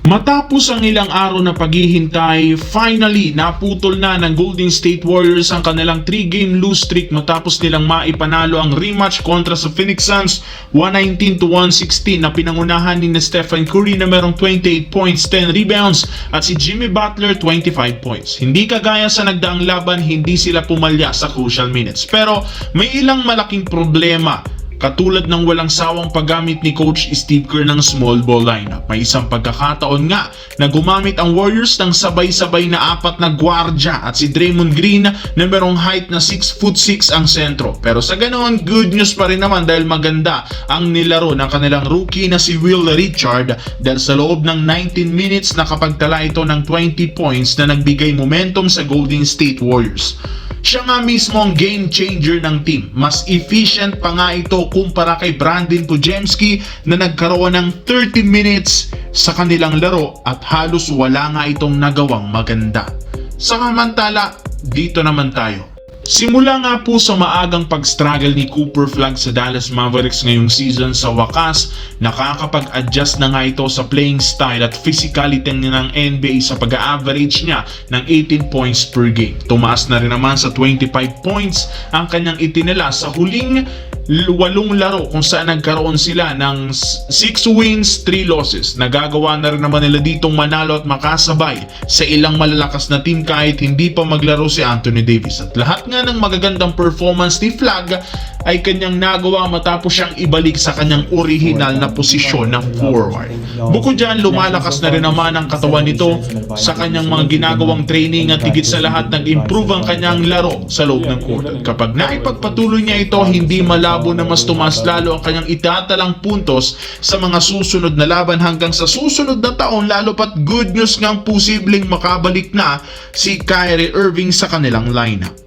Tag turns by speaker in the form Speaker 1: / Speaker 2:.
Speaker 1: Matapos ang ilang araw na paghihintay, finally naputol na ng Golden State Warriors ang kanilang 3-game lose streak matapos nilang maipanalo ang rematch kontra sa Phoenix Suns 119-116 na pinangunahan ni Stephen Curry na merong 28 points, 10 rebounds at si Jimmy Butler 25 points. Hindi kagaya sa nagdaang laban, hindi sila pumalya sa crucial minutes. Pero may ilang malaking problema. Katulad ng walang sawang paggamit ni Coach Steve Kerr ng small ball lineup. May isang pagkakataon nga na gumamit ang Warriors ng sabay-sabay na 4 na gwardya at si Draymond Green na merong height na 6'6" ang sentro. Pero sa ganoon, good news pa rin naman dahil maganda ang nilaro ng kanilang rookie na si Will Richard dahil sa loob ng 19 minutes nakapagtala ito ng 20 points na nagbigay momentum sa Golden State Warriors. Siya nga mismo ang game changer ng team. Mas efficient pa nga ito kumpara kay Brandon Podziemski na nagkaroon ng 30 minutes sa kanilang laro at halos wala nga itong nagawang maganda. Samantala, dito naman tayo. Simula nga po sa maagang pag-struggle ni Cooper Flagg sa Dallas Mavericks ngayong season, sa wakas, nakakapag-adjust na nga ito sa playing style at physicality ng NBA sa pag-average niya ng 18 points per game. Tumaas na rin naman sa 25 points ang kanyang itinala sa huling 8 laro kung saan nagkaroon sila ng 6 wins, 3 losses. Nagagawa na rin naman nila ditong manalo at makasabay sa ilang malalakas na team kahit hindi pa maglaro si Anthony Davis. At lahat nga ng magagandang performance ni Flagg ay kanyang nagawa matapos siyang ibalik sa kanyang original na posisyon ng forward. Bukod dyan, lumalakas na rin naman ang katawan nito sa kanyang mga ginagawang training at higit sa lahat nag-improve ang kanyang laro sa loob ng court. At kapag naipagpatuloy niya ito, hindi malabo na mas tumas lalo ang kanyang itatalang puntos sa mga susunod na laban hanggang sa susunod na taon, lalo pat good news ngang posibleng makabalik na si Kyrie Irving sa kanilang lineup.